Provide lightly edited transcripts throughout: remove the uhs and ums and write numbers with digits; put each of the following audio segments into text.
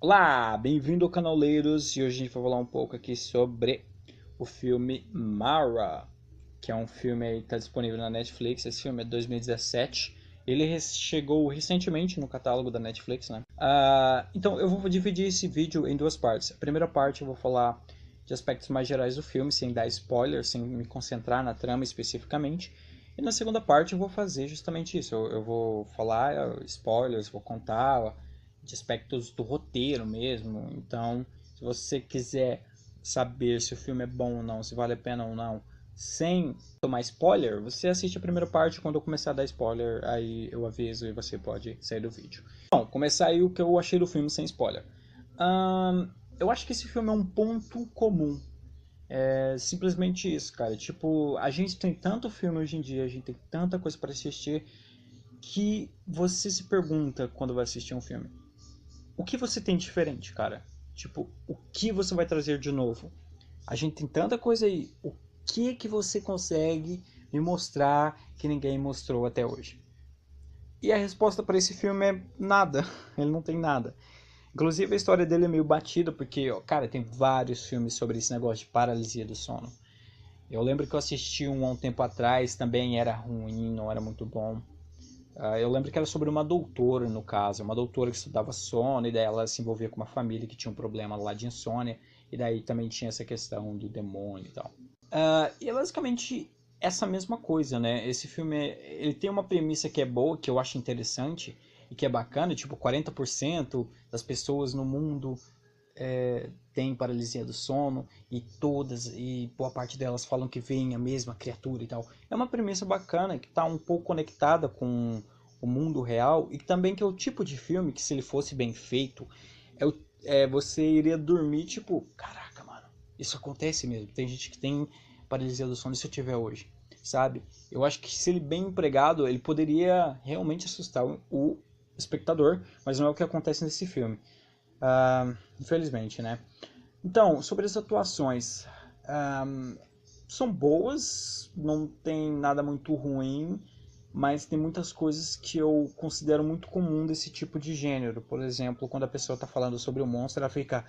Olá, bem-vindo ao canal Leiros e hoje a gente vai falar um pouco aqui sobre o filme Mara, que é um filme aí que está disponível na Netflix. Esse filme é de 2017. Ele chegou recentemente no catálogo da Netflix, né? Então eu vou dividir esse vídeo em duas partes. A primeira parte eu vou falar de aspectos mais gerais do filme, sem dar spoiler, sem me concentrar na trama especificamente. E na segunda parte eu vou fazer justamente isso. Eu vou falar spoilers, vou contar de aspectos do roteiro mesmo. Então, se você quiser saber se o filme é bom ou não, se vale a pena ou não, sem tomar spoiler, você assiste a primeira parte. Quando eu começar a dar spoiler, aí eu aviso e você pode sair do vídeo. Bom, começar aí o que eu achei do filme sem spoiler. Eu acho que esse filme é um ponto comum. É simplesmente isso, cara. Tipo, a gente tem tanto filme hoje em dia, a gente tem tanta coisa para assistir, que você se pergunta quando vai assistir um filme: o que você tem de diferente, cara? Tipo, o que você vai trazer de novo? A gente tem tanta coisa aí. O que você consegue me mostrar que ninguém mostrou até hoje? E a resposta para esse filme é nada. Ele não tem nada. Inclusive a história dele é meio batida, porque, ó, cara, tem vários filmes sobre esse negócio de paralisia do sono. Eu lembro que eu assisti um há um tempo atrás, também era ruim, não era muito bom. Eu lembro que era sobre uma doutora, no caso, uma doutora que estudava sono, e daí ela se envolvia com uma família que tinha um problema lá de insônia, e daí também tinha essa questão do demônio e tal. E é basicamente essa mesma coisa, né? Esse filme, ele tem uma premissa que é boa, que eu acho interessante, e que é bacana, tipo, 40% das pessoas no mundo tem paralisia do sono, e boa parte delas falam que veem a mesma criatura e tal. É uma premissa bacana, que está um pouco conectada com o mundo real, e também que é o tipo de filme que, se ele fosse bem feito, você iria dormir tipo, caraca, mano, isso acontece mesmo. Tem gente que tem paralisia do sono, e se eu tiver hoje, sabe? Eu acho que, se ele bem empregado, ele poderia realmente assustar o espectador, mas não é o que acontece nesse filme. Infelizmente, né? Então, sobre as atuações, ah, são boas, não tem nada muito ruim, mas tem muitas coisas que eu considero muito comum desse tipo de gênero. Por exemplo, quando a pessoa está falando sobre o monstro, ela fica: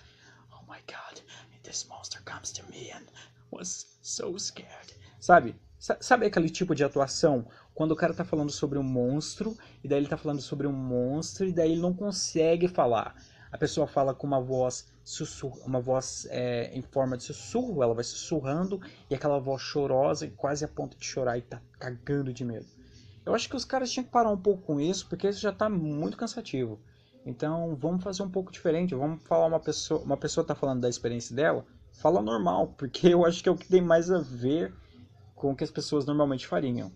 "Oh my God, this monster comes to me and was so scared." Sabe? Sabe aquele tipo de atuação? Quando o cara tá falando sobre um monstro, e daí ele tá falando sobre um monstro, e daí ele não consegue falar. A pessoa fala com uma voz uma voz em forma de sussurro, ela vai sussurrando, e aquela voz chorosa, e quase a ponto de chorar, e tá cagando de medo. Eu acho que os caras tinham que parar um pouco com isso, porque isso já tá muito cansativo. Então, vamos fazer um pouco diferente. Vamos falar, uma pessoa tá falando da experiência dela, fala normal, porque eu acho que é o que tem mais a ver com o que as pessoas normalmente fariam.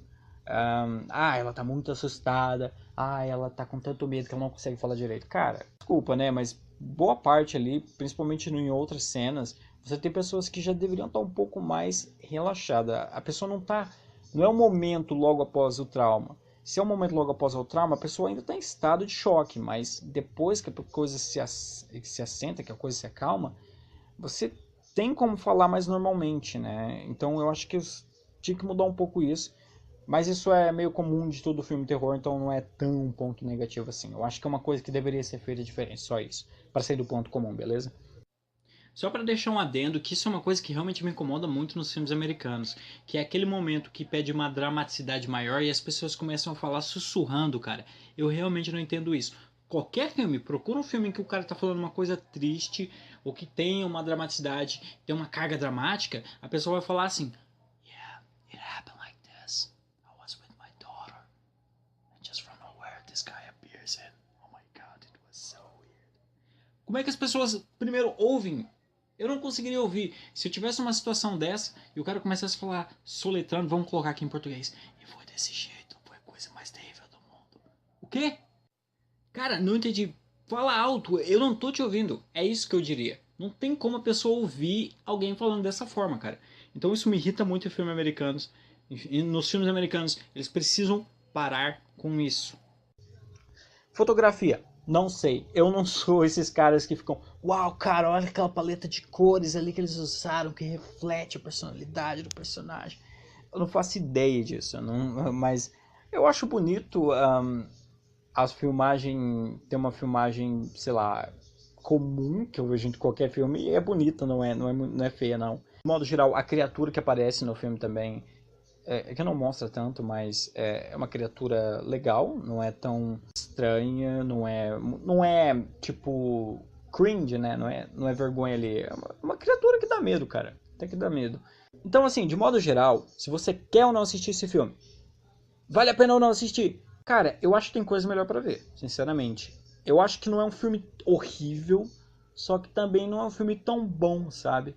Ela tá muito assustada. Ela tá com tanto medo que ela não consegue falar direito. Cara, desculpa, né? Mas boa parte ali, principalmente em outras cenas, você tem pessoas que já deveriam estar um pouco mais relaxada. A pessoa não tá. Não é um momento logo após o trauma. Se é um momento logo após o trauma, a pessoa ainda está em estado de choque, mas depois que a coisa se assenta, que a coisa se acalma, você tem como falar mais normalmente, né? Então eu acho que tinha que mudar um pouco isso. Mas isso é meio comum de todo filme terror, então não é tão um ponto negativo assim. Eu acho que é uma coisa que deveria ser feita diferente, só isso. Para sair do ponto comum, beleza? Só para deixar um adendo, que isso é uma coisa que realmente me incomoda muito nos filmes americanos, que é aquele momento que pede uma dramaticidade maior e as pessoas começam a falar sussurrando, cara. Eu realmente não entendo isso. Qualquer filme, procura um filme em que o cara tá falando uma coisa triste, ou que tem uma dramaticidade, tem uma carga dramática, a pessoa vai falar assim: "Yeah, it happened like this. I was with my daughter, and just from nowhere this guy appears and oh my God, it was so weird." Como é que as pessoas primeiro ouvem? Eu não conseguiria ouvir. Se eu tivesse uma situação dessa e o cara começasse a falar soletrando, vamos colocar aqui em português, e foi desse jeito, foi a coisa mais terrível do mundo. O quê? Cara, não entendi. Fala alto, eu não tô te ouvindo. É isso que eu diria. Não tem como a pessoa ouvir alguém falando dessa forma, cara. Então isso me irrita muito em filmes americanos. E nos filmes americanos, eles precisam parar com isso. Fotografia, não sei. Eu não sou esses caras que ficam: "Uau, cara, olha aquela paleta de cores ali que eles usaram, que reflete a personalidade do personagem." Eu não faço ideia disso, não, mas eu acho bonito as filmagens. Tem uma filmagem, sei lá, comum que eu vejo em qualquer filme, e é bonita, não é feia, não. De modo geral, a criatura que aparece no filme também, é que não mostra tanto, mas é uma criatura legal, não é tão estranha, não é tipo cringe, né? Não é vergonha ali. É uma criatura que dá medo, cara. Tem que dar medo. Então, assim, de modo geral, se você quer ou não assistir esse filme, vale a pena ou não assistir? Cara, eu acho que tem coisa melhor pra ver, sinceramente. Eu acho que não é um filme horrível, só que também não é um filme tão bom, sabe?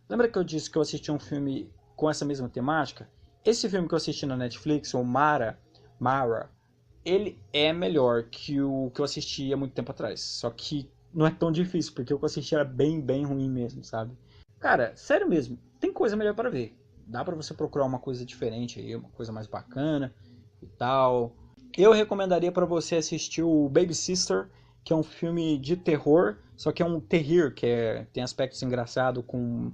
Lembra que eu disse que eu assisti um filme com essa mesma temática? Esse filme que eu assisti na Netflix, o Mara, ele é melhor que o que eu assisti há muito tempo atrás. Só que não é tão difícil, porque o que eu assisti era bem, bem ruim mesmo, sabe? Cara, sério mesmo, tem coisa melhor para ver. Dá para você procurar uma coisa diferente aí, uma coisa mais bacana e tal. Eu recomendaria para você assistir o Baby Sister, que é um filme de terror, só que é um terrir, tem aspectos engraçados com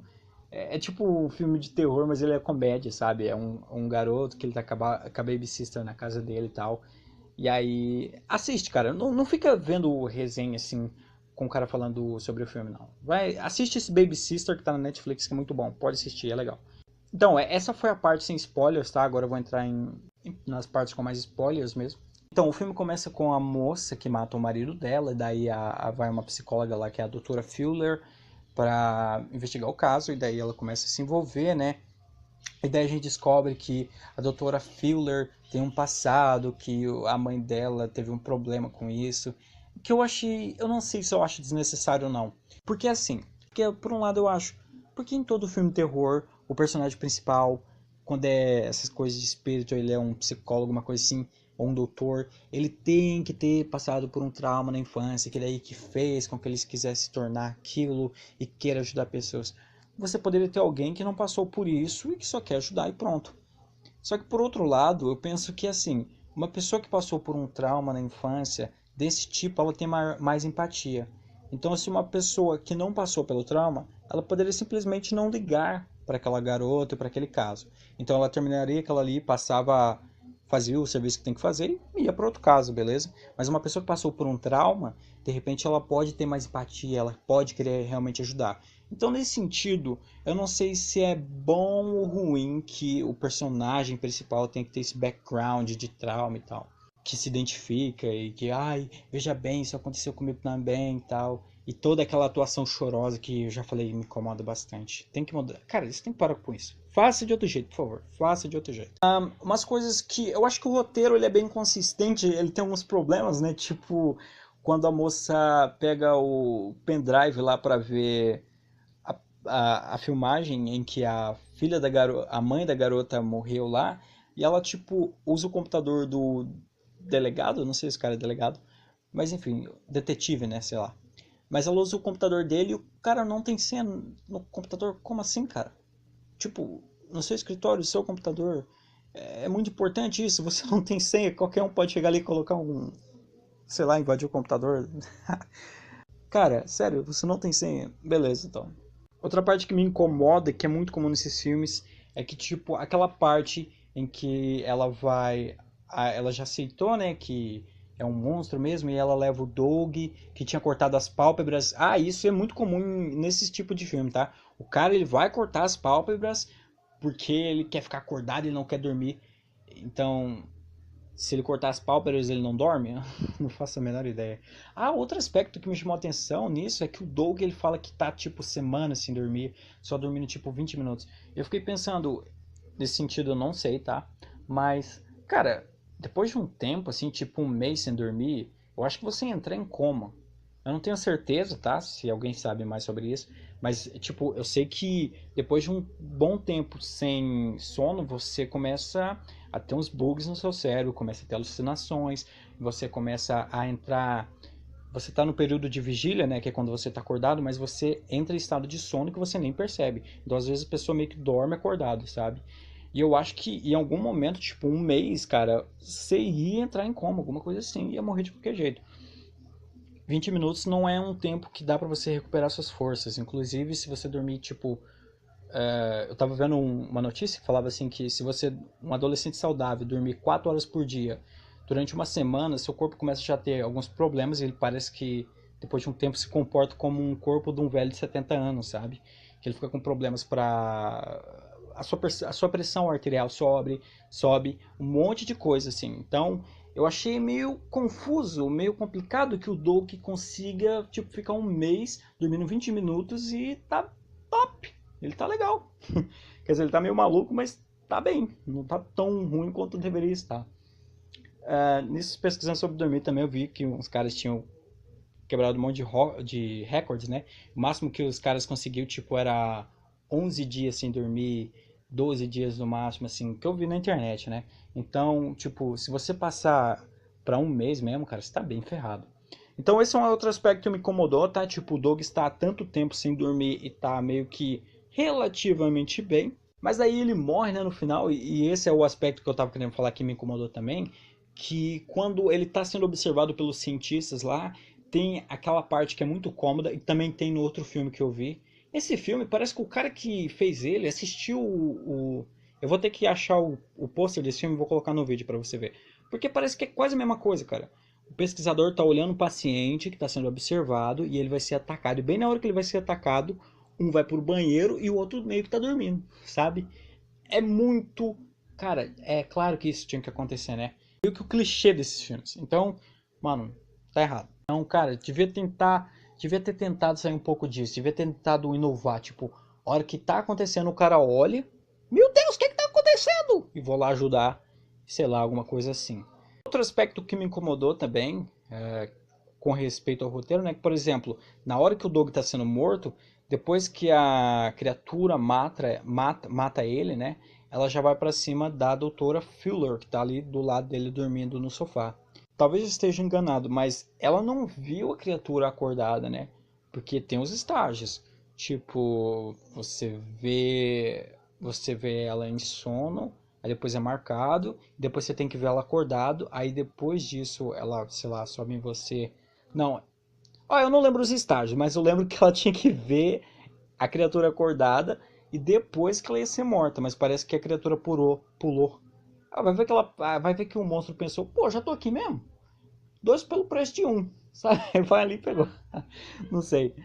é tipo um filme de terror, mas ele é comédia, sabe? É um garoto que ele tá com a Baby Sister na casa dele e tal. E aí, assiste, cara. Não fica vendo resenha assim, com o cara falando sobre o filme, não. Assiste esse Baby Sister que tá na Netflix, que é muito bom. Pode assistir, é legal. Então, essa foi a parte sem spoilers, tá? Agora eu vou entrar nas partes com mais spoilers mesmo. Então, o filme começa com a moça que mata o marido dela, e daí vai uma psicóloga lá, que é a doutora Fuller, para investigar o caso, e daí ela começa a se envolver, né? E daí a gente descobre que a doutora Fuller tem um passado, que a mãe dela teve um problema com isso, que eu não sei se eu acho desnecessário ou não. Porque assim, porque por um lado eu acho, porque em todo filme de terror, o personagem principal, quando é essas coisas de espírito, ele é um psicólogo, uma coisa assim, ou um doutor, ele tem que ter passado por um trauma na infância, que daí que fez com que ele quisesse se tornar aquilo e queira ajudar pessoas. Você poderia ter alguém que não passou por isso e que só quer ajudar e pronto. Só que por outro lado, eu penso que assim, uma pessoa que passou por um trauma na infância desse tipo, ela tem mais empatia. Então, se uma pessoa que não passou pelo trauma, ela poderia simplesmente não ligar para aquela garota, para aquele caso. Então, ela terminaria aquela ali, fazia o serviço que tem que fazer e ia para outro caso, beleza? Mas uma pessoa que passou por um trauma, de repente ela pode ter mais empatia, ela pode querer realmente ajudar. Então, nesse sentido, eu não sei se é bom ou ruim que o personagem principal tem que ter esse background de trauma e tal. Que se identifica e que, ai, veja bem, isso aconteceu comigo também e tal. E toda aquela atuação chorosa que eu já falei me incomoda bastante. Tem que mudar. Cara, isso tem que parar com isso. Faça de outro jeito, por favor. Faça de outro jeito. Umas coisas que... Eu acho que o roteiro ele é bem consistente. Ele tem alguns problemas, né? Tipo, quando a moça pega o pendrive lá pra ver a filmagem em que a filha da garota, a mãe da garota morreu lá, e ela, tipo, usa o computador do delegado, não sei se o cara é delegado, mas enfim, detetive, né, sei lá. Mas ela usa o computador dele e o cara não tem senha no computador. Como assim, cara? Tipo, no seu escritório, no seu computador, é muito importante isso. Você não tem senha, qualquer um pode chegar ali e colocar sei lá, invadir o computador. Cara, sério, você não tem senha? Beleza, então. Outra parte que me incomoda, que é muito comum nesses filmes, é que, tipo, aquela parte em que ela já aceitou, né, que é um monstro mesmo, e ela leva o Doug, que tinha cortado as pálpebras. Ah, isso é muito comum nesse tipo de filme, tá? O cara, ele vai cortar as pálpebras porque ele quer ficar acordado e não quer dormir. Então, se ele cortar as pálpebras, ele não dorme? Não faço a menor ideia. Outro aspecto que me chamou a atenção nisso é que o Doug ele fala que tá tipo semanas sem dormir, só dormindo tipo 20 minutos. Eu fiquei pensando, nesse sentido eu não sei, tá? Mas, cara, depois de um tempo, assim, tipo um mês sem dormir, eu acho que você entra em coma. Eu não tenho certeza, tá? Se alguém sabe mais sobre isso. Mas, tipo, eu sei que depois de um bom tempo sem sono, você começa a ter uns bugs no seu cérebro, começa a ter alucinações, você começa a entrar. Você está no período de vigília, né? Que é quando você está acordado, mas você entra em estado de sono que você nem percebe. Então, às vezes, a pessoa meio que dorme acordado, sabe? E eu acho que em algum momento, tipo um mês, cara, você ia entrar em coma, alguma coisa assim, ia morrer de qualquer jeito. 20 minutos não é um tempo que dá pra você recuperar suas forças. Inclusive, se você dormir, tipo... eu tava vendo uma notícia que falava assim que se você, um adolescente saudável, dormir 4 horas por dia, durante uma semana, seu corpo começa já a ter alguns problemas e ele parece que depois de um tempo, se comporta como um corpo de um velho de 70 anos, sabe? Que ele fica com problemas para... A sua pressão arterial sobe, um monte de coisa, assim. Então, eu achei meio confuso, meio complicado que o Doug consiga, tipo, ficar um mês dormindo 20 minutos e tá top. Ele tá legal. Quer dizer, ele tá meio maluco, mas tá bem. Não tá tão ruim quanto deveria estar. Nisso, pesquisando sobre dormir também, eu vi que uns caras tinham quebrado um monte de recordes, né? O máximo que os caras conseguiu, tipo, era 11 dias sem dormir, 12 dias no máximo, assim, que eu vi na internet, né? Então, tipo, se você passar pra um mês mesmo, cara, você tá bem ferrado. Então esse é um outro aspecto que me incomodou, tá? Tipo, o Doug está há tanto tempo sem dormir e tá meio que relativamente bem. Mas aí ele morre, né, no final, e esse é o aspecto que eu tava querendo falar que me incomodou também, que quando ele tá sendo observado pelos cientistas lá, tem aquela parte que é muito cômoda, e também tem no outro filme que eu vi. Esse filme, parece que o cara que fez ele assistiu eu vou ter que achar o pôster desse filme e vou colocar no vídeo pra você ver. Porque parece que é quase a mesma coisa, cara. O pesquisador tá olhando o paciente que está sendo observado e ele vai ser atacado. E bem na hora que ele vai ser atacado, um vai pro banheiro e o outro meio que tá dormindo, sabe? É muito... Cara, é claro que isso tinha que acontecer, né? Meio que o clichê desses filmes. Então, mano, tá errado. Então, cara, devia ter tentado sair um pouco disso, devia ter tentado inovar, tipo, a hora que tá acontecendo, o cara olha, meu Deus, o que que tá acontecendo? E vou lá ajudar, sei lá, alguma coisa assim. Outro aspecto que me incomodou também, com respeito ao roteiro, né, que, por exemplo, na hora que o Doug tá sendo morto, depois que a criatura mata ele, né, ela já vai pra cima da doutora Fuller, que tá ali do lado dele dormindo no sofá. Talvez eu esteja enganado, mas ela não viu a criatura acordada, né? Porque tem os estágios. Tipo, você vê ela em sono, aí depois é marcado, depois você tem que ver ela acordado, aí depois disso ela, sei lá, sobe em você. Não, ó, eu não lembro os estágios, mas eu lembro que ela tinha que ver a criatura acordada e depois que ela ia ser morta, mas parece que a criatura pulou. Vai ver que o monstro pensou, pô, já tô aqui mesmo? Dois pelo preço de um, sabe? Vai ali e pegou. Não sei.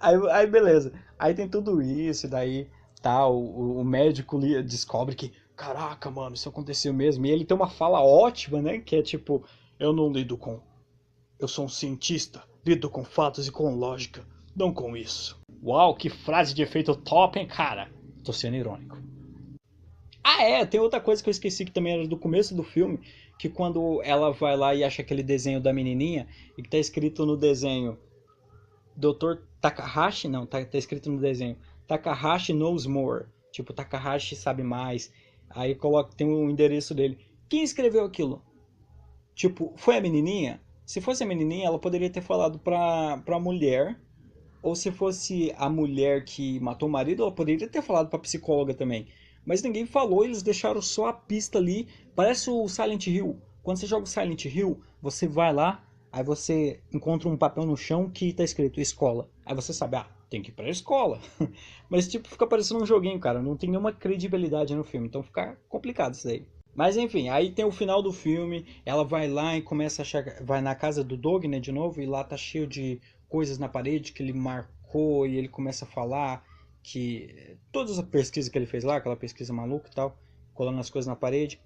Aí beleza. Aí tem tudo isso, e daí tá, o médico descobre que, caraca, mano, isso aconteceu mesmo. E ele tem uma fala ótima, né? Que é tipo, eu não lido com. Eu sou um cientista, lido com fatos e com lógica, não com isso. Uau, que frase de efeito top, hein, cara? Tô sendo irônico. Ah, tem outra coisa que eu esqueci que também era do começo do filme, que quando ela vai lá e acha aquele desenho da menininha, e que tá escrito no desenho Dr. Takahashi, não, tá escrito no desenho Takahashi knows more, tipo, Takahashi sabe mais, aí coloca, tem o endereço dele. Quem escreveu aquilo? Tipo, foi a menininha? Se fosse a menininha, ela poderia ter falado pra mulher, ou se fosse a mulher que matou o marido, ela poderia ter falado pra psicóloga também. Mas ninguém falou, eles deixaram só a pista ali. Parece o Silent Hill. Quando você joga o Silent Hill, você vai lá, aí você encontra um papel no chão que tá escrito escola. Aí você sabe, tem que ir pra escola. Mas tipo, fica parecendo um joguinho, cara. Não tem nenhuma credibilidade no filme. Então fica complicado isso daí. Mas enfim, aí tem o final do filme, ela vai lá e começa a achar, vai na casa do Doug, né, de novo, e lá tá cheio de coisas na parede que ele marcou e ele começa a falar que todas as pesquisas que ele fez lá, aquela pesquisa maluca e tal, colando as coisas na parede.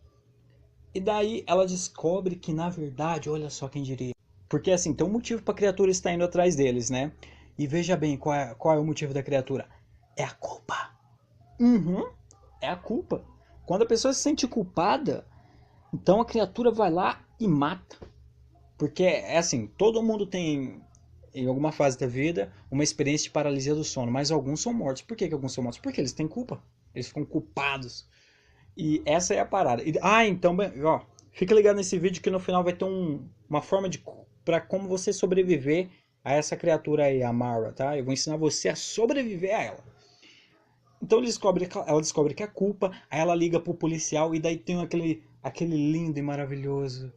E daí ela descobre que na verdade, olha só quem diria. Porque assim, tem um motivo para a criatura estar indo atrás deles, né? E veja bem qual é o motivo da criatura. É a culpa. Uhum, é a culpa. Quando a pessoa se sente culpada, então a criatura vai lá e mata. Porque é assim, todo mundo tem, em alguma fase da vida, uma experiência de paralisia do sono, mas alguns são mortos. Por que alguns são mortos? Porque eles têm culpa. Eles ficam culpados. E essa é a parada. Então, ó, fica ligado nesse vídeo que no final vai ter uma forma de para como você sobreviver a essa criatura aí, a Mara, tá? Eu vou ensinar você a sobreviver a ela. Então ela descobre que é culpa, aí ela liga pro policial e daí tem aquele lindo e maravilhoso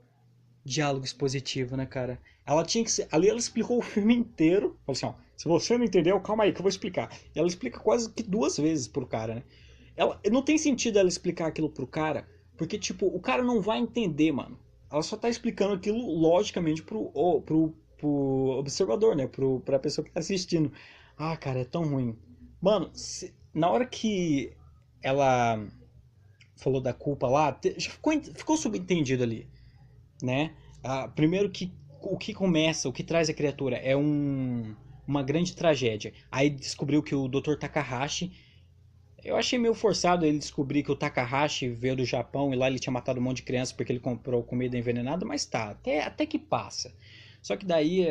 diálogo expositivo, né, cara? Ela tinha que ser. Ali ela explicou o filme inteiro. Falou assim, ó, se você não entendeu, calma aí que eu vou explicar. E ela explica quase que duas vezes pro cara, né? Não tem sentido ela explicar aquilo pro cara, porque, tipo, o cara não vai entender, mano. Ela só tá explicando aquilo logicamente pro observador, né? Pra pessoa que tá assistindo. Ah, cara, é tão ruim. Mano, na hora que ela falou da culpa lá, já ficou subentendido ali, né? Primeiro que o que começa, o que traz a criatura é uma grande tragédia. Aí descobriu que o Dr. Takahashi. Eu achei meio forçado ele descobrir que o Takahashi veio do Japão e lá ele tinha matado um monte de criança porque ele comprou comida envenenada, mas tá, até que passa. Só que daí,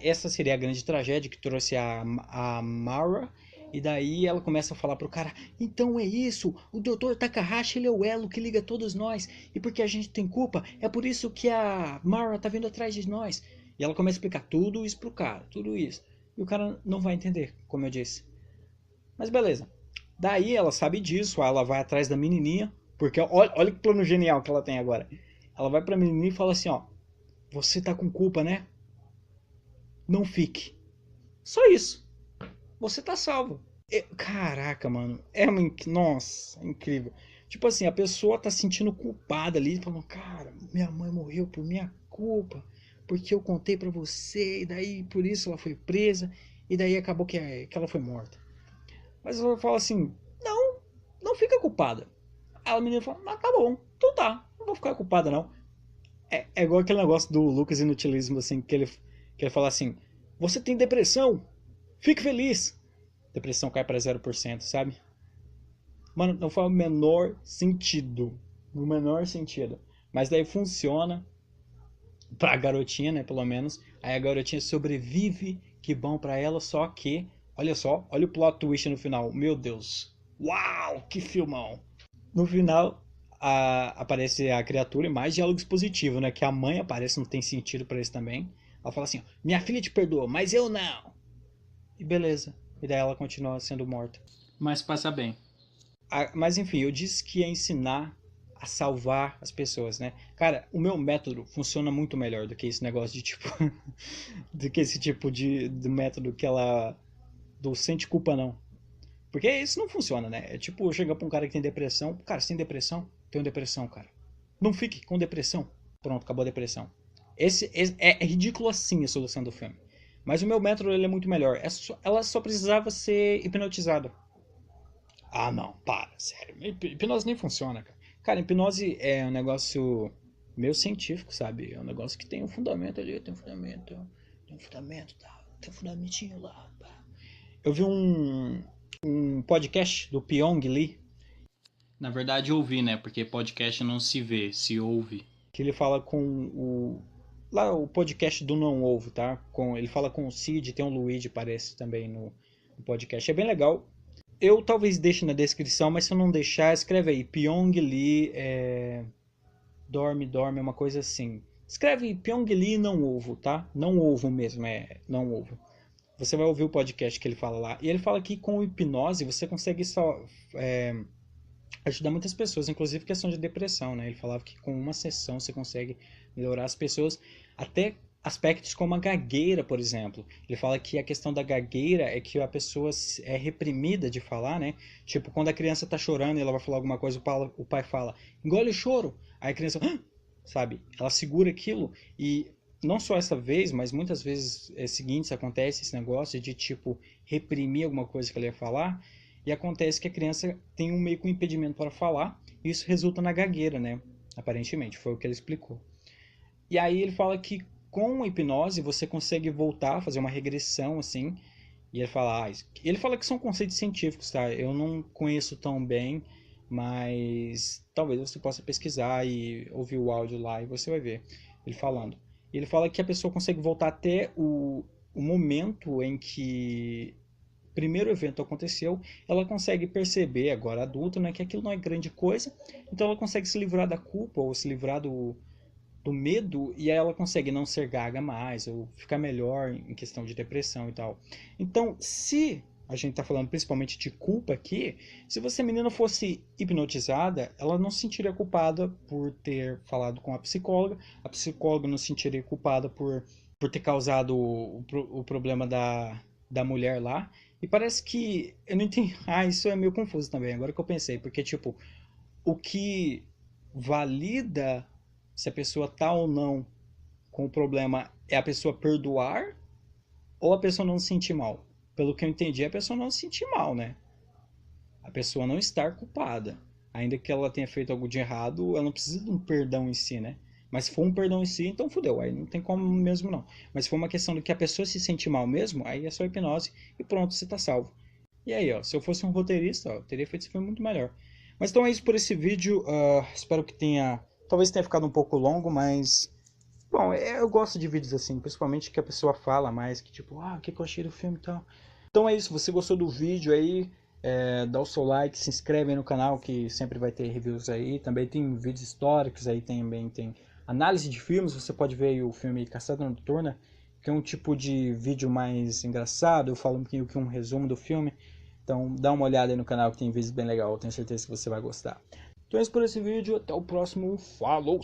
essa seria a grande tragédia que trouxe a Mara, e daí ela começa a falar pro cara: então é isso, o Dr. Takahashi ele é o elo que liga todos nós, e porque a gente tem culpa, é por isso que a Mara tá vindo atrás de nós. E ela começa a explicar tudo isso pro cara, tudo isso. E o cara não vai entender, como eu disse. Mas beleza. Daí ela sabe disso, ela vai atrás da menininha, porque olha que plano genial que ela tem agora. Ela vai pra menininha e fala assim, ó, você tá com culpa, né? Não fique. Só isso. Você tá salvo. Caraca, mano. Nossa, é incrível. Tipo assim, a pessoa tá se sentindo culpada ali, falando, cara, minha mãe morreu por minha culpa, porque eu contei pra você, e daí por isso ela foi presa, e daí acabou que ela foi morta. Mas ela fala assim, não fica culpada. Aí a menina fala, mas tá bom, então tá, não vou ficar culpada não. É igual aquele negócio do Lucas Inutilismo, assim, que ele fala assim, você tem depressão, fique feliz. Depressão cai pra 0%, sabe? Mano, não faz o menor sentido. No menor sentido. Mas daí funciona pra garotinha, né, pelo menos. Aí a garotinha sobrevive, que bom pra ela, só que, olha só, olha o plot twist no final. Meu Deus. Uau, que filmão. No final, aparece a criatura e mais diálogo expositivo, né? Que a mãe aparece, não tem sentido pra isso também. Ela fala assim, ó, minha filha te perdoa, mas eu não. E beleza. E daí ela continua sendo morta. Mas passa bem. Mas enfim, eu disse que ia ensinar a salvar as pessoas, né? Cara, o meu método funciona muito melhor do que esse negócio de tipo. do que esse tipo de método que ela. Do sente culpa não. Porque isso não funciona, né? É tipo chegar pra um cara que tem depressão. Cara, você tem depressão? Tenho depressão, cara. Não fique com depressão. Pronto, acabou a depressão. É ridículo assim a solução do filme. Mas o meu método ele é muito melhor. Ela só precisava ser hipnotizada. Ah, não, para, sério. Hipnose nem funciona, cara. Cara, hipnose é um negócio meio científico, sabe? É um negócio que tem um fundamento ali, tem um fundamento, tá? Tem um fundamentinho lá, pá. Eu vi um podcast do Pyong Lee. Na verdade, eu ouvi, né? Porque podcast não se vê, se ouve. Que ele fala com lá o podcast do Não Ovo, tá? Ele fala com o Cid, tem um Luigi, parece, também no podcast. É bem legal. Eu talvez deixe na descrição, mas se eu não deixar, escreve aí. Pyong Lee dorme, é uma coisa assim. Escreve Pyong Lee não ovo, tá? Não ovo mesmo, não ovo. Você vai ouvir o podcast que ele fala lá. E ele fala que com hipnose você consegue ajudar muitas pessoas, inclusive questão de depressão, né? Ele falava que com uma sessão você consegue melhorar as pessoas, até aspectos como a gagueira, por exemplo. Ele fala que a questão da gagueira é que a pessoa é reprimida de falar, né? Tipo, quando a criança tá chorando e ela vai falar alguma coisa, o pai fala, engole o choro. Aí a criança, sabe? Ela segura aquilo e não só essa vez, mas muitas vezes seguintes acontece esse negócio de, tipo, reprimir alguma coisa que ela ia falar e acontece que a criança tem meio que um impedimento para falar e isso resulta na gagueira, né? Aparentemente, foi o que ele explicou. E aí ele fala que com a hipnose você consegue voltar, fazer uma regressão assim, e ele fala que são conceitos científicos, tá? Eu não conheço tão bem, mas talvez você possa pesquisar e ouvir o áudio lá e você vai ver ele falando. Ele fala que a pessoa consegue voltar até o momento em que o primeiro evento aconteceu, ela consegue perceber, agora adulta, né, que aquilo não é grande coisa, então ela consegue se livrar da culpa ou se livrar do medo e aí ela consegue não ser gaga mais ou ficar melhor em questão de depressão e tal. Então, se a gente está falando principalmente de culpa aqui, se você menina fosse hipnotizada, ela não se sentiria culpada por ter falado com a psicóloga não se sentiria culpada por ter causado o problema da mulher lá. E parece que, eu não entendi, isso é meio confuso também, agora que eu pensei, porque tipo, o que valida se a pessoa tá ou não com o problema É a pessoa perdoar ou a pessoa não se sentir mal? Pelo que eu entendi, é a pessoa não se sentir mal, né? A pessoa não estar culpada. Ainda que ela tenha feito algo de errado, ela não precisa de um perdão em si, né? Mas se for um perdão em si, então fudeu. Aí não tem como mesmo não. Mas se for uma questão de que a pessoa se sente mal mesmo, aí é só hipnose e pronto, você tá salvo. E aí, ó, se eu fosse um roteirista, ó, eu teria feito esse filme muito melhor. Mas então é isso por esse vídeo. Espero que tenha. Talvez tenha ficado um pouco longo, mas. Bom, eu gosto de vídeos assim, principalmente que a pessoa fala mais, que tipo, o que eu achei do filme e tal. Então é isso, você gostou do vídeo aí, dá o seu like, se inscreve aí no canal que sempre vai ter reviews aí. Também tem vídeos históricos aí, também tem análise de filmes, você pode ver aí o filme Caçada Noturna, que é um tipo de vídeo mais engraçado, eu falo um pouquinho que um resumo do filme. Então dá uma olhada aí no canal que tem vídeos bem legal, eu tenho certeza que você vai gostar. Então é isso por esse vídeo, até o próximo, falou!